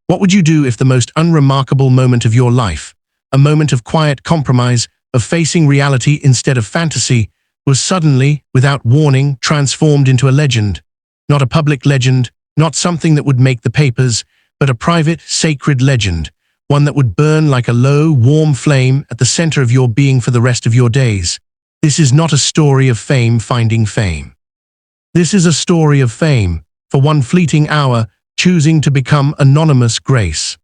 What would you do if the most unremarkable moment of your life, a moment of quiet compromise, of facing reality instead of fantasy, was suddenly, without warning, transformed into a legend? Not a public legend, not something that would make the papers, but a private, sacred legend, one that would burn like a low, warm flame at the center of your being for the rest of your days. This is not a story of fame finding fame. This is a story of fame, for one fleeting hour, choosing to become anonymous grace.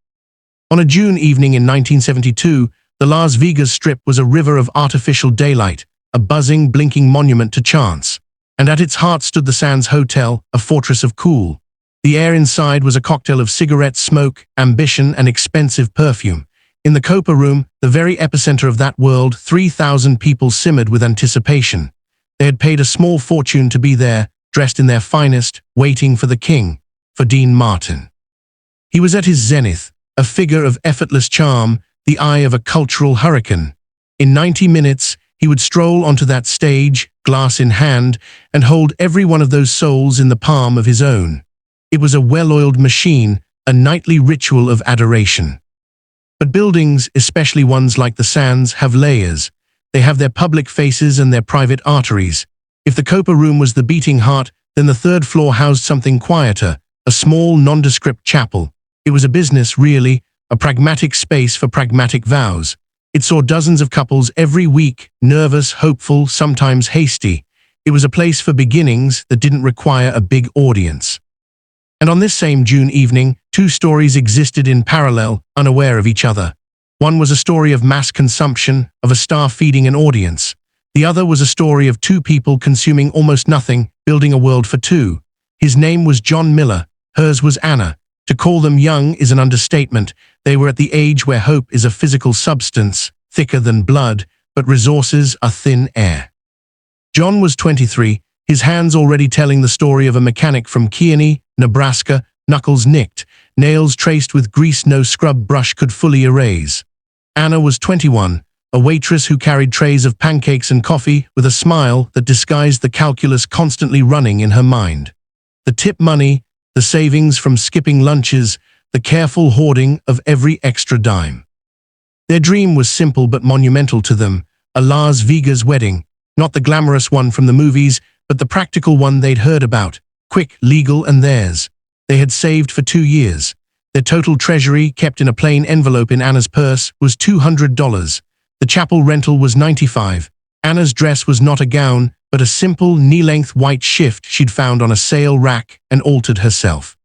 On a June evening in 1972, the Las Vegas Strip was a river of artificial daylight, a buzzing, blinking monument to chance. And at its heart stood the Sands Hotel, a fortress of cool. The air inside was a cocktail of cigarette smoke, ambition, and expensive perfume. In the Copa Room, the very epicenter of that world, 3,000 people simmered with anticipation. They had paid a small fortune to be there, dressed in their finest, waiting for the king, for Dean Martin. He was at his zenith, a figure of effortless charm, the eye of a cultural hurricane. In 90 minutes, he would stroll onto that stage, glass in hand, and hold every one of those souls in the palm of his own. It was a well-oiled machine, a nightly ritual of adoration. But buildings, especially ones like the Sands, have layers. They have their public faces and their private arteries. If the Copa Room was the beating heart, then the third floor housed something quieter, a small, nondescript chapel. It was a business, really, a pragmatic space for pragmatic vows. It saw dozens of couples every week, nervous, hopeful, sometimes hasty. It was a place for beginnings that didn't require a big audience. And on this same June evening, two stories existed in parallel, unaware of each other. One was a story of mass consumption, of a star feeding an audience. The other was a story of two people consuming almost nothing, building a world for two. His name was John Miller, hers was Anna. To call them young is an understatement. They were at the age where hope is a physical substance, thicker than blood, but resources are thin air. John was 23, his hands already telling the story of a mechanic from Kearney, Nebraska, knuckles nicked, nails traced with grease no scrub brush could fully erase. Anna was 21, a waitress who carried trays of pancakes and coffee with a smile that disguised the calculus constantly running in her mind. The tip money, the savings from skipping lunches, the careful hoarding of every extra dime. Their dream was simple but monumental to them, a Las Vegas wedding, not the glamorous one from the movies, but the practical one they'd heard about, quick, legal, and theirs. They had saved for 2 years. Their total treasury, kept in a plain envelope in Anna's purse, was $200. The chapel rental was $95. Anna's dress was not a gown, but a simple, knee-length white shift she'd found on a sale rack and altered herself.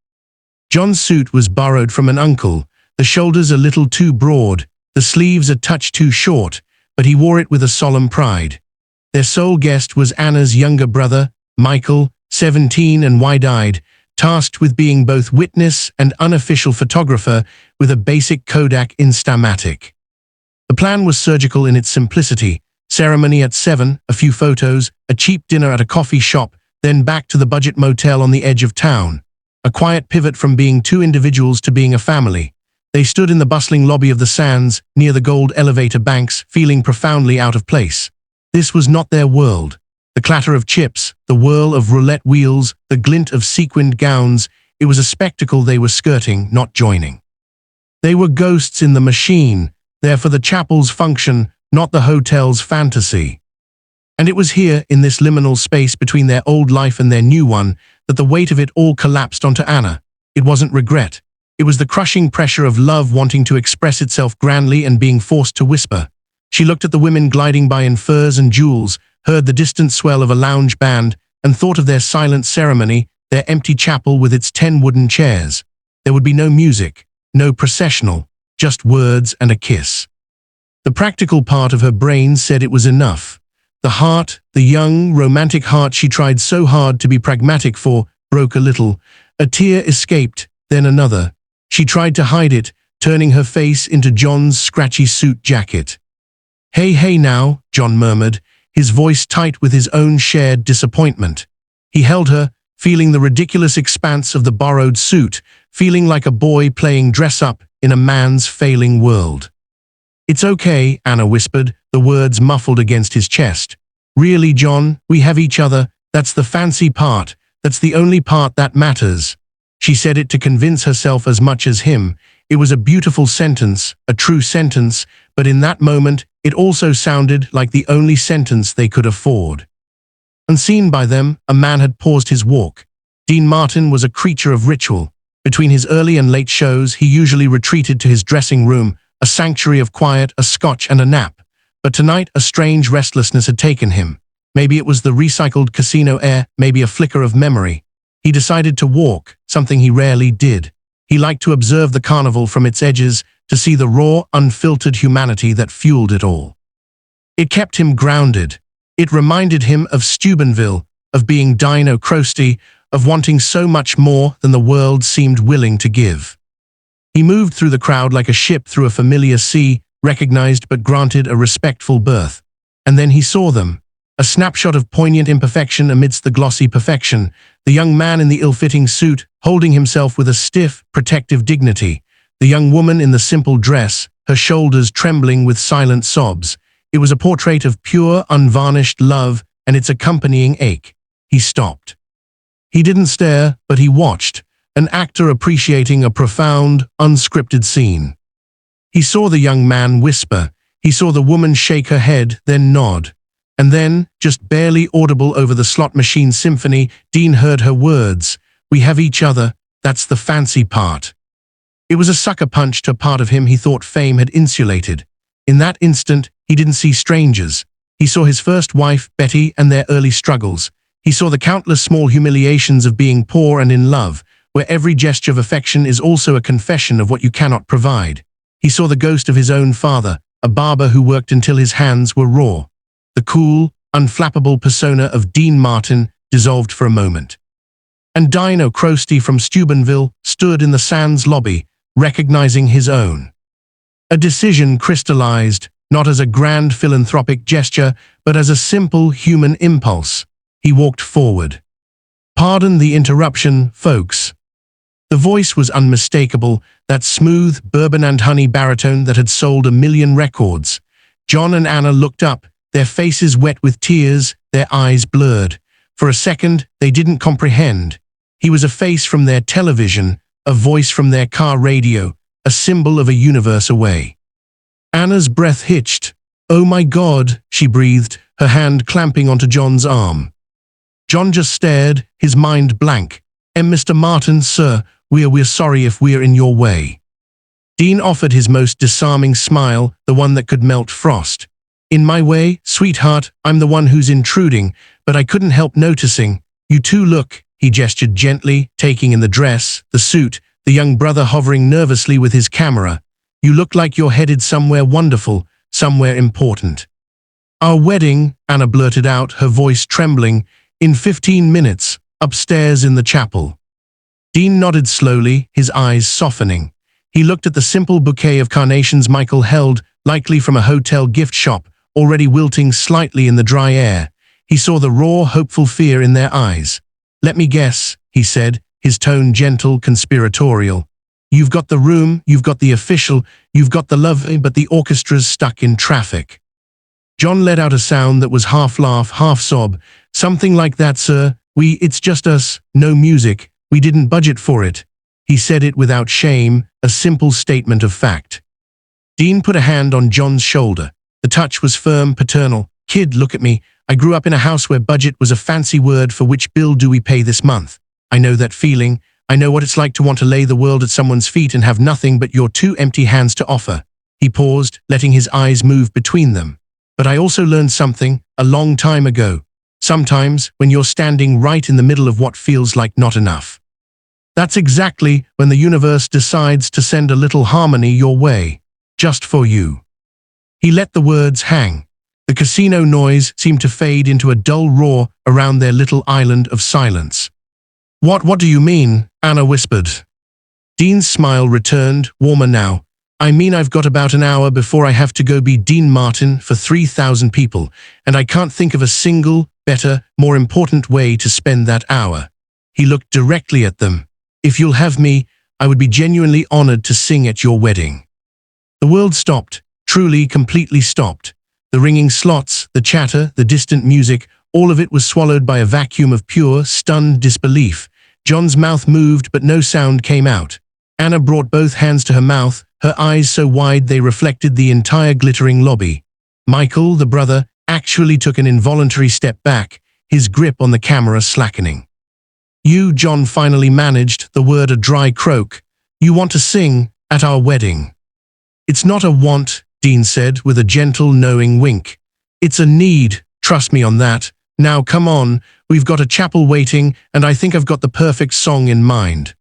John's suit was borrowed from an uncle, the shoulders a little too broad, the sleeves a touch too short, but he wore it with a solemn pride. Their sole guest was Anna's younger brother, Michael, 17 and wide-eyed, tasked with being both witness and unofficial photographer with a basic Kodak Instamatic. The plan was surgical in its simplicity. Ceremony at 7, a few photos, a cheap dinner at a coffee shop, then back to the budget motel on the edge of town. A quiet pivot from being two individuals to being a family. They stood in the bustling lobby of the Sands, near the gold elevator banks, feeling profoundly out of place. This was not their world. The clatter of chips, the whirl of roulette wheels, the glint of sequined gowns, it was a spectacle they were skirting, not joining. They were ghosts in the machine, there for the chapel's function, not the hotel's fantasy. And it was here, in this liminal space between their old life and their new one, that the weight of it all collapsed onto Anna. It wasn't regret. It was the crushing pressure of love wanting to express itself grandly and being forced to whisper. She looked at the women gliding by in furs and jewels, heard the distant swell of a lounge band, and thought of their silent ceremony, their empty chapel with its 10 wooden chairs. There would be no music, no processional, just words and a kiss. The practical part of her brain said it was enough. The heart, the young, romantic heart she tried so hard to be pragmatic for, broke a little. A tear escaped, then another. She tried to hide it, turning her face into John's scratchy suit jacket. Hey now, John murmured, his voice tight with his own shared disappointment. He held her, feeling the ridiculous expanse of the borrowed suit, feeling like a boy playing dress-up in a man's failing world. It's okay, Anna whispered, the words muffled against his chest. Really, John, we have each other, that's the fancy part, that's the only part that matters. She said it to convince herself as much as him. It was a beautiful sentence, a true sentence, but in that moment, it also sounded like the only sentence they could afford. Unseen by them, a man had paused his walk. Dean Martin was a creature of ritual. Between his early and late shows, he usually retreated to his dressing room, a sanctuary of quiet, a scotch and a nap. But tonight, a strange restlessness had taken him. Maybe it was the recycled casino air, maybe a flicker of memory. He decided to walk, something he rarely did. He liked to observe the carnival from its edges, to see the raw, unfiltered humanity that fueled it all. It kept him grounded. It reminded him of Steubenville, of being Dino Crosty, of wanting so much more than the world seemed willing to give. He moved through the crowd like a ship through a familiar sea, recognized but granted a respectful berth. And then he saw them. A snapshot of poignant imperfection amidst the glossy perfection, the young man in the ill-fitting suit, holding himself with a stiff, protective dignity, the young woman in the simple dress, her shoulders trembling with silent sobs. It was a portrait of pure, unvarnished love and its accompanying ache. He stopped. He didn't stare, but he watched, an actor appreciating a profound, unscripted scene. He saw the young man whisper. He saw the woman shake her head, then nod. And then, just barely audible over the slot machine symphony, Dean heard her words. "We have each other, that's the fancy part." It was a sucker punch to a part of him he thought fame had insulated. In that instant, he didn't see strangers. He saw his first wife, Betty, and their early struggles. He saw the countless small humiliations of being poor and in love, where every gesture of affection is also a confession of what you cannot provide. He saw the ghost of his own father, a barber who worked until his hands were raw. The cool, unflappable persona of Dean Martin dissolved for a moment. And Dino Crosty from Steubenville stood in the Sands lobby, recognizing his own. A decision crystallized, not as a grand philanthropic gesture, but as a simple human impulse. He walked forward. "Pardon the interruption, folks." The voice was unmistakable, that smooth, bourbon and honey baritone that had sold 1,000,000 records. John and Anna looked up, their faces wet with tears, their eyes blurred. For a second, they didn't comprehend. He was a face from their television, a voice from their car radio, a symbol of a universe away. Anna's breath hitched. "Oh my God," she breathed, her hand clamping onto John's arm. John just stared, his mind blank. "Mr. Martin, sir, we're sorry if we're in your way." Dean offered his most disarming smile, the one that could melt frost. "In my way, sweetheart, I'm the one who's intruding, but I couldn't help noticing. You two look," he gestured gently, taking in the dress, the suit, the young brother hovering nervously with his camera. "You look like you're headed somewhere wonderful, somewhere important." "Our wedding," Anna blurted out, her voice trembling, "in 15 minutes, upstairs in the chapel." Dean nodded slowly, his eyes softening. He looked at the simple bouquet of carnations Michael held, likely from a hotel gift shop, already wilting slightly in the dry air. He saw the raw, hopeful fear in their eyes. "Let me guess," he said, his tone gentle, conspiratorial. "You've got the room, you've got the official, you've got the love, but the orchestra's stuck in traffic." John let out a sound that was half laugh, half sob. "Something like that, sir. It's just us, no music. We didn't budget for it." He said it without shame, a simple statement of fact. Dean put a hand on John's shoulder. The touch was firm, paternal. "Kid, look at me. I grew up in a house where budget was a fancy word for which bill do we pay this month. I know that feeling. I know what it's like to want to lay the world at someone's feet and have nothing but your two empty hands to offer." He paused, letting his eyes move between them. "But I also learned something, a long time ago. Sometimes, when you're standing right in the middle of what feels like not enough, that's exactly when the universe decides to send a little harmony your way, just for you." He let the words hang. The casino noise seemed to fade into a dull roar around their little island of silence. What do you mean?" Anna whispered. Dean's smile returned, warmer now. "I mean I've got about an hour before I have to go be Dean Martin for 3,000 people, and I can't think of a single, better, more important way to spend that hour." He looked directly at them. "If you'll have me, I would be genuinely honored to sing at your wedding." The world stopped, truly, completely stopped. The ringing slots, the chatter, the distant music, all of it was swallowed by a vacuum of pure, stunned disbelief. John's mouth moved, but no sound came out. Anna brought both hands to her mouth, her eyes so wide they reflected the entire glittering lobby. Michael, the brother, actually took an involuntary step back, his grip on the camera slackening. "You," John finally managed, the word a dry croak. "You want to sing at our wedding." "It's not a want," Dean said with a gentle, knowing wink. "It's a need, trust me on that. Now come on, we've got a chapel waiting, and I think I've got the perfect song in mind."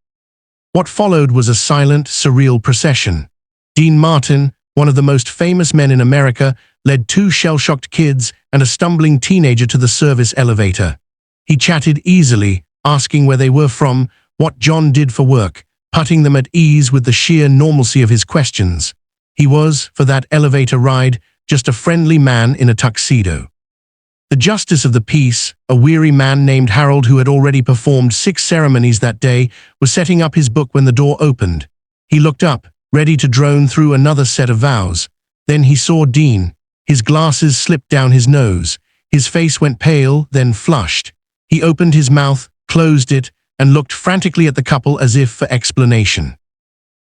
What followed was a silent, surreal procession. Dean Martin, one of the most famous men in America, led two shell-shocked kids and a stumbling teenager to the service elevator. He chatted easily, asking where they were from, what John did for work, putting them at ease with the sheer normalcy of his questions. He was, for that elevator ride, just a friendly man in a tuxedo. The justice of the peace, a weary man named Harold who had already performed 6 ceremonies that day, was setting up his book when the door opened. He looked up, ready to drone through another set of vows. Then he saw Dean. His glasses slipped down his nose. His face went pale, then flushed. He opened his mouth, closed it, and looked frantically at the couple as if for explanation.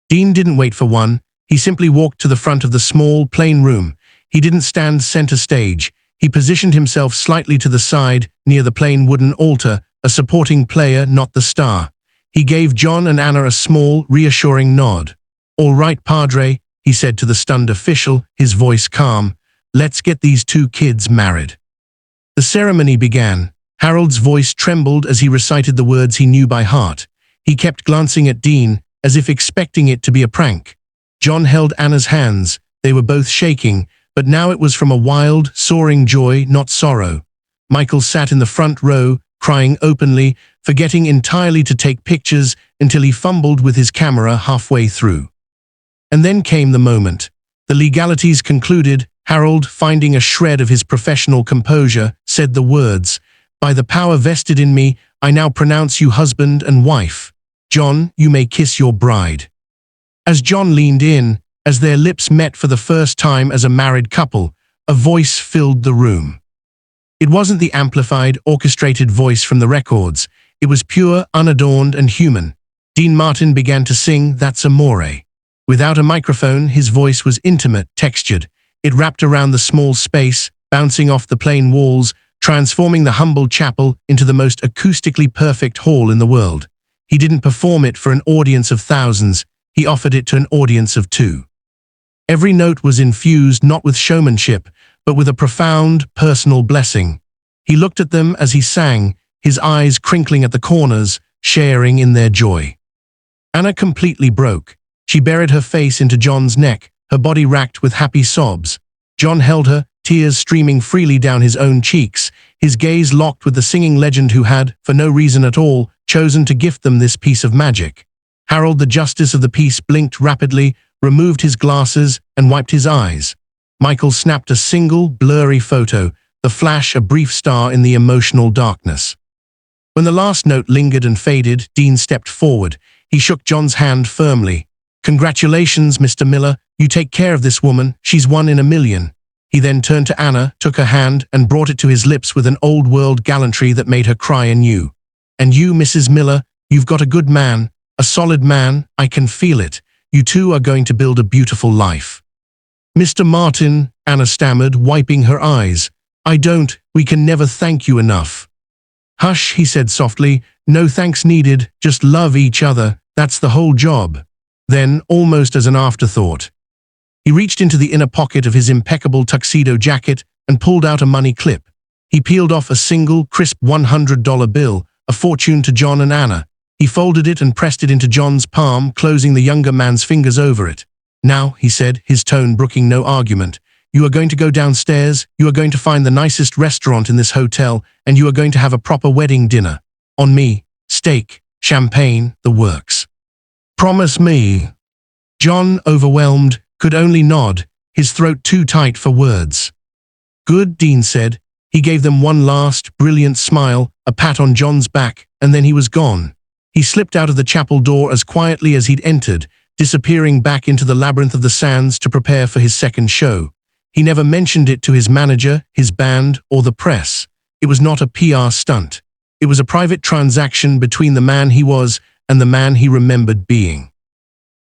Dean didn't wait for one. He simply walked to the front of the small, plain room. He didn't stand center stage. He positioned himself slightly to the side, near the plain wooden altar, a supporting player, not the star. He gave John and Anna a small, reassuring nod. "All right, Padre," he said to the stunned official, his voice calm. "Let's get these 2 kids married." The ceremony began. Harold's voice trembled as he recited the words he knew by heart. He kept glancing at Dean, as if expecting it to be a prank. John held Anna's hands. They were both shaking, but now it was from a wild, soaring joy, not sorrow. Michael sat in the front row, crying openly, forgetting entirely to take pictures until he fumbled with his camera halfway through. And then came the moment. The legalities concluded. Harold, finding a shred of his professional composure, said the words, "By the power vested in me, I now pronounce you husband and wife. John, you may kiss your bride." As John leaned in, as their lips met for the first time as a married couple, a voice filled the room. It wasn't the amplified, orchestrated voice from the records. It was pure, unadorned, and human. Dean Martin began to sing That's Amore. Without a microphone, his voice was intimate, textured. It wrapped around the small space, bouncing off the plain walls, transforming the humble chapel into the most acoustically perfect hall in the world. He didn't perform it for an audience of thousands. He offered it to an audience of 2. Every note was infused not with showmanship, but with a profound, personal blessing. He looked at them as he sang, his eyes crinkling at the corners, sharing in their joy. Anna completely broke. She buried her face into John's neck, her body racked with happy sobs. John held her, tears streaming freely down his own cheeks, his gaze locked with the singing legend who had, for no reason at all, chosen to gift them this piece of magic. Harold, the justice of the peace, blinked rapidly, removed his glasses, and wiped his eyes. Michael snapped a single, blurry photo, the flash a brief star in the emotional darkness. When the last note lingered and faded, Dean stepped forward. He shook John's hand firmly. "Congratulations, Mr. Miller. You take care of this woman. She's 1 in a million." He then turned to Anna, took her hand, and brought it to his lips with an old-world gallantry that made her cry anew. "And you, Mrs. Miller, you've got a good man, a solid man. I can feel it. You two are going to build a beautiful life." "Mr. Martin," Anna stammered, wiping her eyes. We can never thank you enough." "Hush," he said softly. "No thanks needed. Just love each other. That's the whole job." Then, almost as an afterthought, he reached into the inner pocket of his impeccable tuxedo jacket and pulled out a money clip. He peeled off a single, crisp $100 bill, a fortune to John and Anna. He folded it and pressed it into John's palm, closing the younger man's fingers over it. "Now," he said, his tone brooking no argument, "you are going to go downstairs, you are going to find the nicest restaurant in this hotel, and you are going to have a proper wedding dinner. On me, steak, champagne, the works. Promise me." John, overwhelmed, could only nod, his throat too tight for words. "Good," Dean said. He gave them one last, brilliant smile, a pat on John's back, and then he was gone. He slipped out of the chapel door as quietly as he'd entered, disappearing back into the labyrinth of the sands to prepare for his second show. He never mentioned it to his manager, his band, or the press. It was not a PR stunt. It was a private transaction between the man he was and the man he remembered being.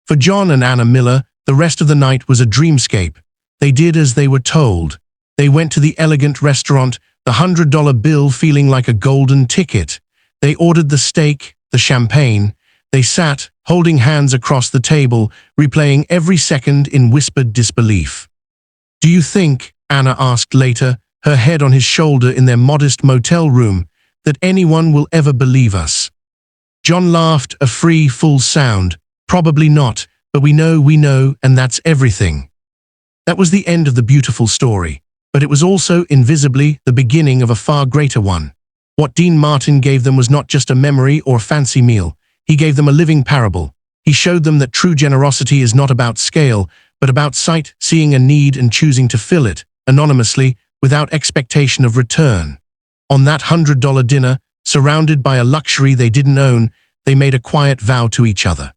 For John and Anna Miller, the rest of the night was a dreamscape. They did as they were told. They went to the elegant restaurant, the $100 bill feeling like a golden ticket. They ordered the steak, the champagne. They sat, holding hands across the table, replaying every second in whispered disbelief. "Do you think," Anna asked later, her head on his shoulder in their modest motel room, "that anyone will ever believe us?" John laughed, a free, full sound. "Probably not, but we know, and that's everything." That was the end of the beautiful story, but it was also, invisibly, the beginning of a far greater one. What Dean Martin gave them was not just a memory or a fancy meal. He gave them a living parable. He showed them that true generosity is not about scale, but about sight, seeing a need and choosing to fill it, anonymously, without expectation of return. On that $100 dinner, surrounded by a luxury they didn't own, they made a quiet vow to each other.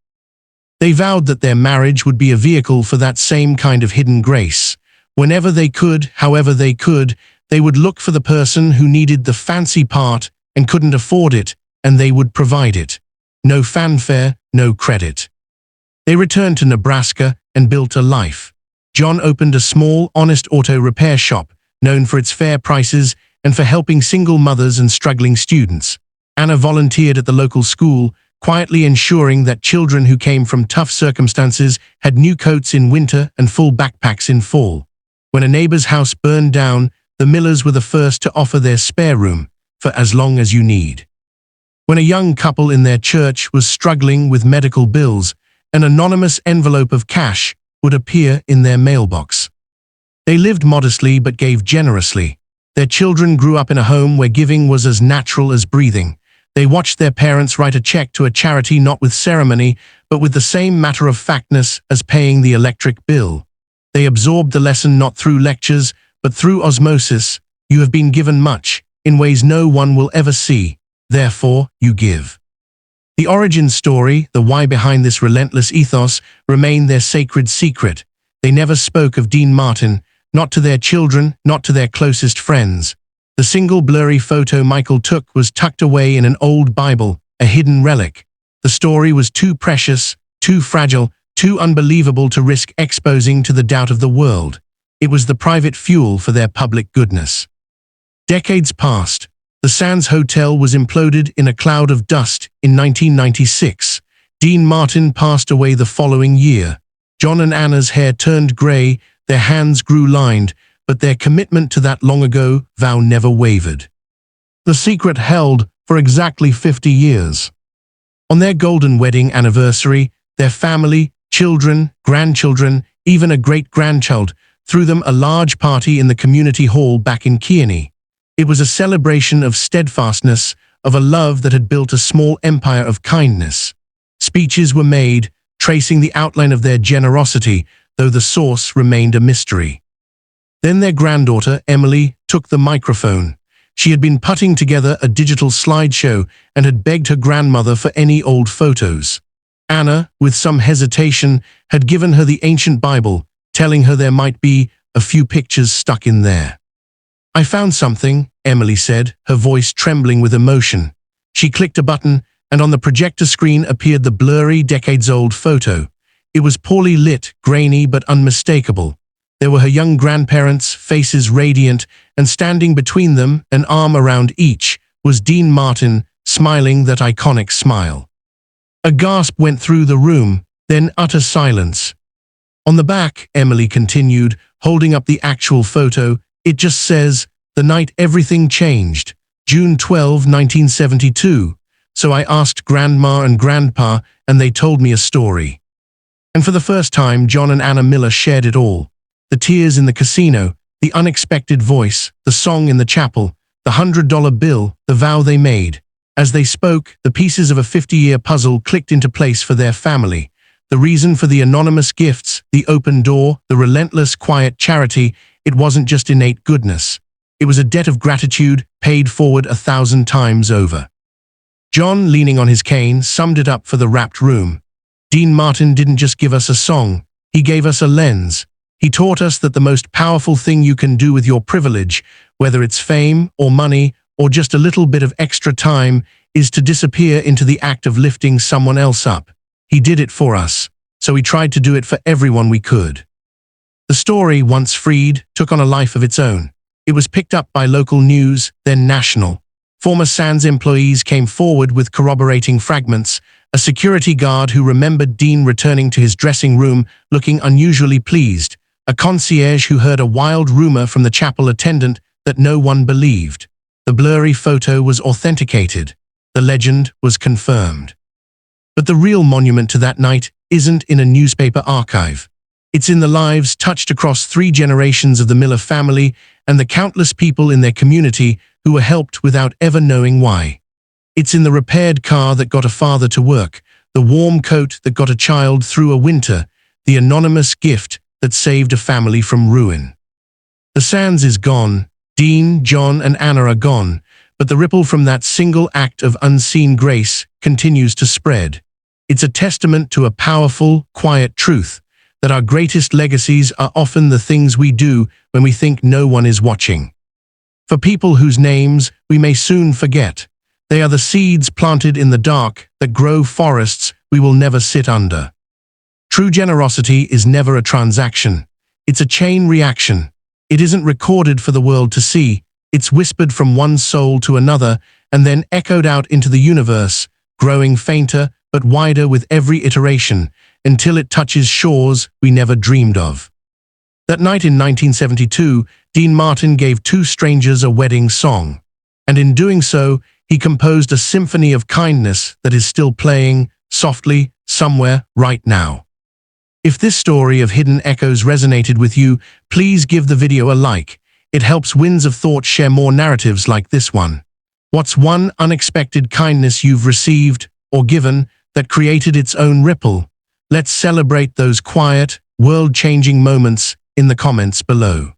They vowed that their marriage would be a vehicle for that same kind of hidden grace. Whenever they could, however they could, they would look for the person who needed the fancy part and couldn't afford it, and they would provide it. No fanfare, no credit. They returned to Nebraska and built a life. John opened a small, honest auto repair shop, known for its fair prices and for helping single mothers and struggling students. Anna volunteered at the local school, quietly ensuring that children who came from tough circumstances had new coats in winter and full backpacks in fall. When a neighbor's house burned down, the Millers were the first to offer their spare room, for as long as you need. When a young couple in their church was struggling with medical bills, an anonymous envelope of cash would appear in their mailbox. They lived modestly but gave generously. Their children grew up in a home where giving was as natural as breathing. They watched their parents write a check to a charity not with ceremony, but with the same matter-of-factness as paying the electric bill. They absorbed the lesson not through lectures, but through osmosis. You have been given much, in ways no one will ever see. Therefore, you give. The origin story, the why behind this relentless ethos, remained their sacred secret. They never spoke of Dean Martin, not to their children, not to their closest friends. The single blurry photo Michael took was tucked away in an old Bible, a hidden relic. The story was too precious, too fragile, too unbelievable to risk exposing to the doubt of the world. It was the private fuel for their public goodness. Decades passed. The Sands Hotel was imploded in a cloud of dust in 1996. Dean Martin passed away the following year. John and Anna's hair turned gray, their hands grew lined, but their commitment to that long-ago vow never wavered. The secret held for exactly 50 years. On their golden wedding anniversary, their family, children, grandchildren, even a great-grandchild, threw them a large party in the community hall back in Kearney. It was a celebration of steadfastness, of a love that had built a small empire of kindness. Speeches were made, tracing the outline of their generosity, though the source remained a mystery. Then their granddaughter, Emily, took the microphone. She had been putting together a digital slideshow and had begged her grandmother for any old photos. Anna, with some hesitation, had given her the ancient Bible, telling her there might be a few pictures stuck in there. "I found something," Emily said, her voice trembling with emotion. She clicked a button, and on the projector screen appeared the blurry, decades-old photo. It was poorly lit, grainy but unmistakable. There were her young grandparents, faces radiant, and standing between them, an arm around each, was Dean Martin, smiling that iconic smile. A gasp went through the room, then utter silence. "On the back," Emily continued, holding up the actual photo, "it just says, 'The night everything changed, June 12, 1972. So I asked Grandma and Grandpa, and they told me a story.'" And for the first time, John and Anna Miller shared it all. The tears in the casino, the unexpected voice, the song in the chapel, the $100 bill, the vow they made. As they spoke, the pieces of a 50-year puzzle clicked into place for their family. The reason for the anonymous gifts, the open door, the relentless, quiet charity, it wasn't just innate goodness. It was a debt of gratitude paid forward 1,000 times over. John, leaning on his cane, summed it up for the rapt room. Dean Martin didn't just give us a song, he gave us a lens. He taught us that the most powerful thing you can do with your privilege, whether it's fame or money or just a little bit of extra time is to disappear into the act of lifting someone else up. He did it for us, so we tried to do it for everyone we could. The story, once freed, took on a life of its own. It was picked up by local news, then national. Former Sands employees came forward with corroborating fragments. A security guard who remembered Dean returning to his dressing room looking unusually pleased. A concierge who heard a wild rumor from the chapel attendant that no one believed. The blurry photo was authenticated. The legend was confirmed. But the real monument to that night isn't in a newspaper archive. It's in the lives touched across 3 generations of the Miller family and the countless people in their community who were helped without ever knowing why. It's in the repaired car that got a father to work, the warm coat that got a child through a winter, the anonymous gift that saved a family from ruin. The Sands is gone. Dean, John, and Anna are gone, but the ripple from that single act of unseen grace continues to spread. It's a testament to a powerful, quiet truth that our greatest legacies are often the things we do when we think no one is watching. For people whose names we may soon forget, they are the seeds planted in the dark that grow forests we will never sit under. True generosity is never a transaction. It's a chain reaction. It isn't recorded for the world to see. It's whispered from one soul to another and then echoed out into the universe, growing fainter but wider with every iteration, until it touches shores we never dreamed of. That night in 1972, Dean Martin gave 2 strangers a wedding song, and in doing so, he composed a symphony of kindness that is still playing, softly, somewhere, right now. If this story of hidden echoes resonated with you, please give the video a like. It helps Winds of Thought share more narratives like this one. What's one unexpected kindness you've received or given that created its own ripple? Let's celebrate those quiet, world-changing moments in the comments below.